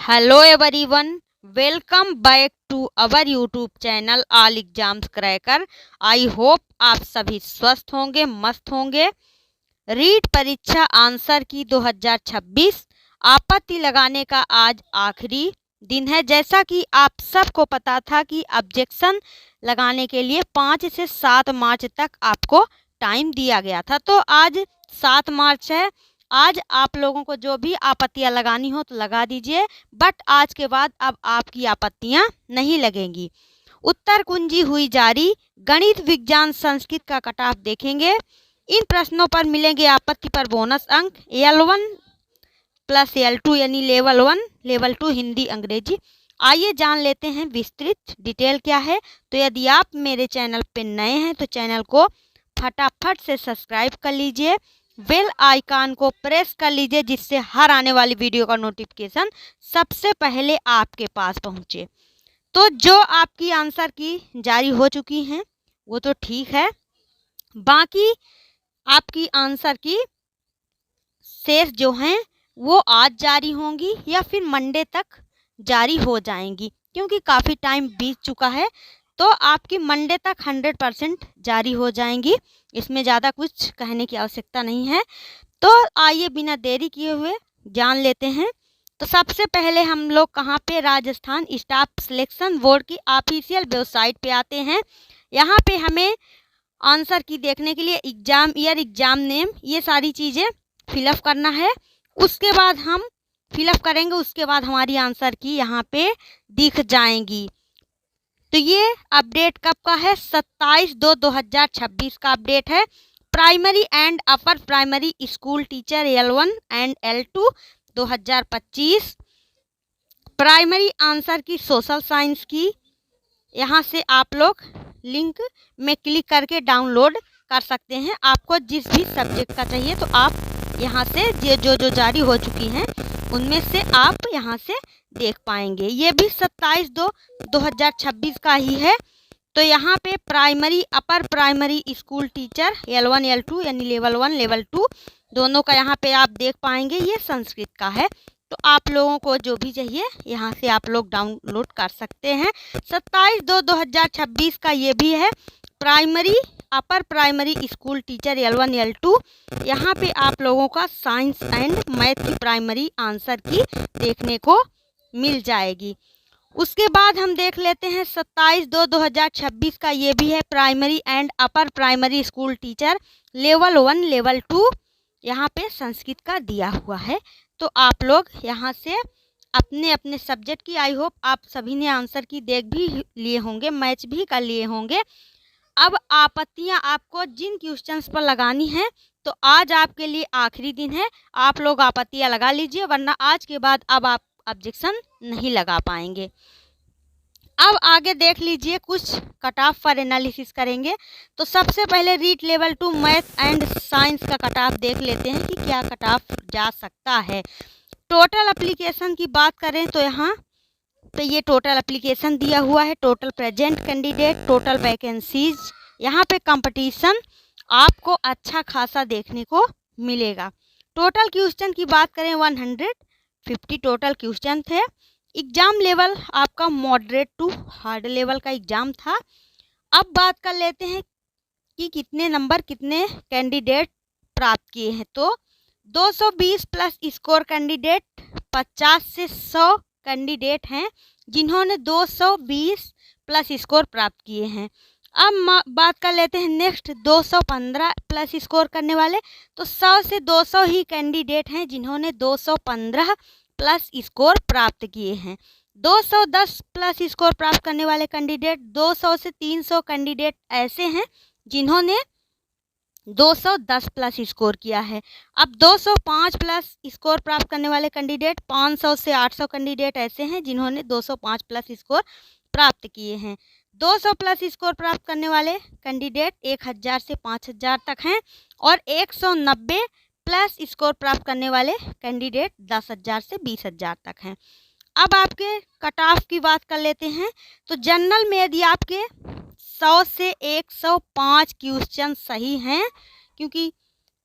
Hello everyone, welcome back to our YouTube channel all exams cracker. I hope आप सभी स्वस्थ होंगे, मस्त होंगे। रीट परीक्षा आंसर की 2026 आपत्ति लगाने का आज आखिरी दिन है। जैसा कि आप सबको पता था कि ऑब्जेक्शन लगाने के लिए 5 से 7 मार्च तक आपको टाइम दिया गया था, तो आज 7 मार्च है। आज आप लोगों को जो भी आपत्तियां लगानी हो तो लगा दीजिए, बट आज के बाद अब आपकी आपत्तियां नहीं लगेंगी। उत्तर कुंजी हुई जारी, गणित, विज्ञान, संस्कृत का कट ऑफ देखेंगे। इन प्रश्नों पर मिलेंगे आपत्ति पर बोनस अंक L1 प्लस L2 यानी लेवल 1, लेवल 2 हिंदी अंग्रेजी। आइए जान लेते हैं विस्तृत डिटेल क्या है। तो यदि आप मेरे चैनल पर नए हैं तो चैनल को फटाफट से सब्सक्राइब कर लीजिए, बेल आइकन को प्रेस कर लीजिए, जिससे हर आने वाली वीडियो का नोटिफिकेशन सबसे पहले आपके पास पहुंचे। तो जो आपकी आंसर की जारी हो चुकी हैं वो तो ठीक है, बाकी आपकी आंसर की शेष जो हैं वो आज जारी होंगी या फिर मंडे तक जारी हो जाएंगी, क्योंकि काफ़ी टाइम बीत चुका है। तो आपकी मंडे तक 100% जारी हो जाएंगी, इसमें ज़्यादा कुछ कहने की आवश्यकता नहीं है। तो आइए बिना देरी किए हुए जान लेते हैं। तो सबसे पहले हम लोग कहाँ पे, राजस्थान स्टाफ सिलेक्शन बोर्ड की ऑफिशियल वेबसाइट पे आते हैं। यहाँ पे हमें आंसर की देखने के लिए एग्जाम ईयर, एग्जाम नेम, ये सारी चीज़ें फिलअप करना है। उसके बाद हम फिलअप करेंगे, उसके बाद हमारी आंसर की यहाँ पे दिख जाएंगी। तो ये अपडेट कब का है? 27/2/2026 का अपडेट है। Primary and upper primary school teacher L1 and L2 2025। Primary answer की सोशल साइंस की, यहाँ से आप लोग लिंक में क्लिक करके डाउनलोड कर सकते हैं। आपको जिस भी सब्जेक्ट का चाहिए तो आप यहाँ से जो जारी हो चुकी हैं उनमें से आप यहाँ से देख पाएंगे। ये भी 27/2/2026 का ही है। तो यहाँ पे primary upper primary school teacher L1 L2 यानी लेवल 1 लेवल 2 दोनों का यहाँ पे आप देख पाएंगे। ये संस्कृत का है, तो आप लोगों को जो भी चाहिए यहाँ से आप लोग डाउनलोड कर सकते हैं। 27/2/2026 का ये भी है, primary upper primary school teacher L1 L2। यहाँ पे आप लोगों का साइंस एंड मैथ की प्राइमरी आंसर की देखने को मिल जाएगी। उसके बाद हम देख लेते हैं 27/2/2026 का ये भी है, primary and upper primary school teacher level 1 level 2। यहाँ पे संस्कृत का दिया हुआ है। तो आप लोग यहाँ से अपने अपने सब्जेक्ट की, आई होप आप सभी ने आंसर की देख भी लिए होंगे, मैच भी कर लिए होंगे। अब आपत्तियाँ आपको जिन क्वेश्चंस पर लगानी हैं, तो आज आपके लिए आखिरी दिन है। आप लोग आपत्तियाँ लगा लीजिए, वरना आज के बाद अब आप ऑब्जेक्शन नहीं लगा पाएंगे। अब आगे देख लीजिए, कुछ कट ऑफ पर एनालिसिस करेंगे। तो सबसे पहले REET level 2 math and science का कट ऑफ देख लेते हैं कि क्या कट ऑफ जा सकता है। टोटल एप्लीकेशन की बात करें तो यहाँ पे ये टोटल एप्लीकेशन दिया हुआ है, total present candidate, total vacancies. यहाँ पे कंपटीशन आपको अच्छा खासा देखने को मिलेगा। टोटल क्वेश्चन की बात करें 150 टोटल क्वेश्चन थे। एग्ज़ाम लेवल आपका मॉडरेट टू हार्ड लेवल का एग्ज़ाम था। अब बात कर लेते हैं कि कितने नंबर कितने कैंडिडेट प्राप्त किए हैं। तो 220 प्लस स्कोर कैंडिडेट, 50 से 100 कैंडिडेट हैं जिन्होंने 220 प्लस स्कोर प्राप्त किए हैं। अब बात कर लेते हैं नेक्स्ट 215 प्लस स्कोर करने वाले। तो 100 से 200 ही कैंडिडेट हैं जिन्होंने 215 प्लस स्कोर प्राप्त किए हैं। 210 प्लस स्कोर प्राप्त करने वाले कैंडिडेट, 200 से 300 कैंडिडेट ऐसे हैं जिन्होंने 210 प्लस स्कोर किया है। अब 205 प्लस स्कोर प्राप्त करने वाले कैंडिडेट, 500 से 800 कैंडिडेट ऐसे हैं जिन्होंने 205 प्लस स्कोर प्राप्त किए हैं। 200 प्लस स्कोर प्राप्त करने वाले कैंडिडेट 1000 से 5000 तक हैं, और 190 प्लस स्कोर प्राप्त करने वाले कैंडिडेट 10,000 से 20,000 तक हैं। अब आपके कट ऑफ की बात कर लेते हैं। तो जनरल में यदि आपके 100 से 105 क्वेश्चन सही हैं, क्योंकि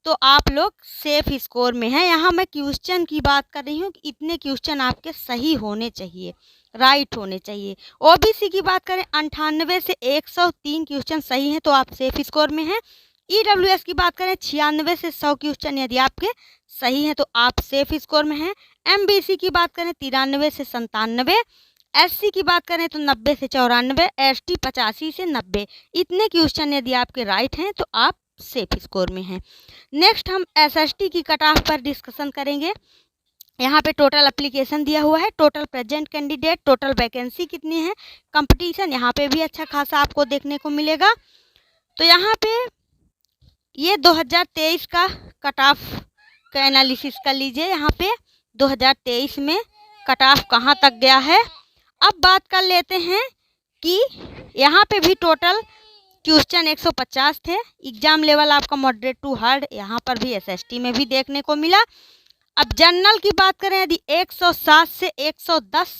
तो आप लोग सेफ स्कोर में हैं। यहाँ मैं क्वेश्चन की बात कर रही हूँ कि इतने क्वेश्चन आपके सही होने चाहिए, राइट होने चाहिए। ओबीसी की बात करें 98 से 103 क्वेश्चन सही हैं तो आप सेफ स्कोर में हैं। ईडब्ल्यूएस की बात करें 96 से 100 क्वेश्चन यदि आपके सही हैं तो आप सेफ स्कोर में हैं। एमबीसी की बात करें 93 से 97, एससी की बात करें तो 90 से 94, एसटी 85 से 90। इतने क्वेश्चन यदि आपके राइट हैं तो आप सेफ स्कोर में हैं। नेक्स्ट हम एसएसटी की कट ऑफ पर डिस्कशन करेंगे। यहाँ पे टोटल एप्लीकेशन दिया हुआ है, total present candidate, total vacancy कितनी है, कंपटीशन यहाँ पे भी अच्छा खासा आपको देखने को मिलेगा। तो यहाँ पे ये 2023 का कट ऑफ का एनालिसिस कर लीजिए। यहाँ पे 2023 में कट ऑफ कहाँ तक गया है। अब बात कर लेते हैं कि यहाँ पे भी टोटल क्वेश्चन 150 थे। एग्जाम लेवल आपका मॉडरेट टू हार्ड यहाँ पर भी एसएसटी में भी देखने को मिला। अब जनरल की बात करें यदि 107 से 110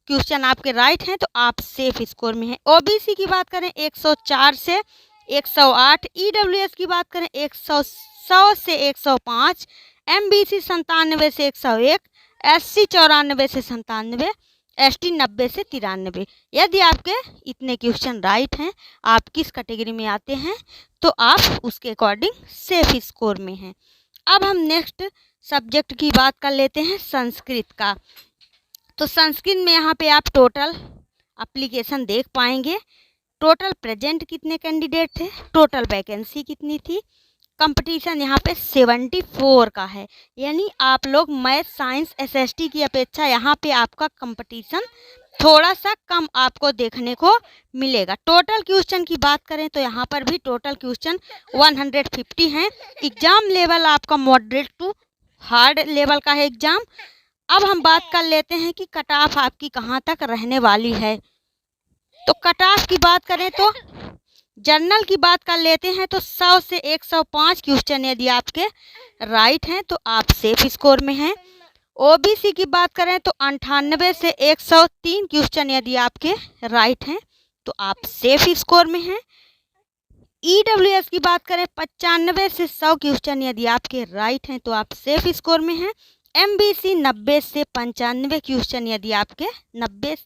क्वेश्चन आपके राइट हैं तो आप सेफ स्कोर में हैं। ओबीसी की बात करें 104 से 108, ईडब्ल्यूएस की बात करें 100 से 105, एमबीसी 97 से 101, एससी 94 से 97, एसटी 90 से 93। यदि आपके इतने क्वेश्चन राइट हैं, आप किस कैटेगरी में आते हैं तो आप उसके अकॉर्डिंग सेफ स्कोर में हैं। अब हम नेक्स्ट सब्जेक्ट की बात कर लेते हैं संस्कृत का। तो संस्कृत में यहाँ पे आप टोटल एप्लीकेशन देख पाएंगे, टोटल प्रेजेंट कितने कैंडिडेट थे, टोटल वैकेंसी कितनी थी, कंपटीशन यहाँ पे 74 का है। यानी आप लोग मैथ साइंस एसएसटी की अपेक्षा यहाँ पे आपका कंपटीशन थोड़ा सा कम आपको देखने को मिलेगा। टोटल क्वेश्चन की बात करें तो यहाँ पर भी टोटल क्वेश्चन 150 हैं। एग्जाम लेवल आपका मॉडरेट टू हार्ड लेवल का है एग्जाम। अब हम बात कर लेते हैं कि कट ऑफ आपकी कहाँ तक रहने वाली है। तो कट ऑफ की बात करें तो जनरल की बात कर लेते हैं तो 100 से 105 क्वेश्चन यदि आपके राइट हैं तो आप सेफ स्कोर में हैं। ओबीसी की बात करें तो 98 से 103 क्वेश्चन यदि आपके राइट हैं तो आप सेफ स्कोर में हैं। ईडब्ल्यूएस की बात करें 95 से 100 क्वेश्चन यदि आपके राइट हैं तो आप सेफ स्कोर में हैं। एमबीसी 90 से 95 क्वेश्चन यदि आपके 90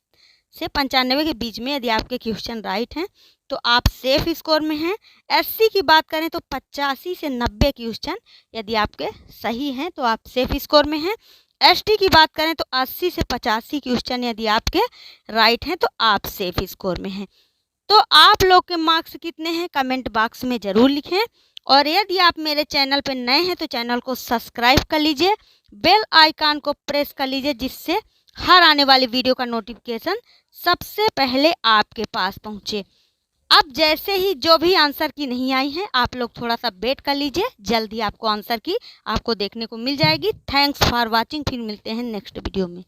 से 95 के बीच में यदि आपके क्वेश्चन राइट हैं तो आप सेफ स्कोर में हैं। एससी की बात करें तो 85 से 90 क्वेश्चन यदि आपके सही हैं तो आप सेफ स्कोर में हैं। एसटी की बात करें तो 80 से 85 क्वेश्चन यदि आपके राइट हैं तो आप सेफ स्कोर में हैं। तो आप लोग के मार्क्स कितने हैं कमेंट बॉक्स में ज़रूर लिखें। और यदि आप मेरे चैनल पर नए हैं तो चैनल को सब्सक्राइब कर लीजिए, बेल आइकन को प्रेस कर लीजिए जिससे हर आने वाली वीडियो का नोटिफिकेशन सबसे पहले आपके पास पहुंचे। अब जैसे ही जो भी आंसर की नहीं आई हैं आप लोग थोड़ा सा वेट कर लीजिए, जल्दी आपको आंसर की आपको देखने को मिल जाएगी। Thanks for watching. फिर मिलते हैं नेक्स्ट वीडियो में।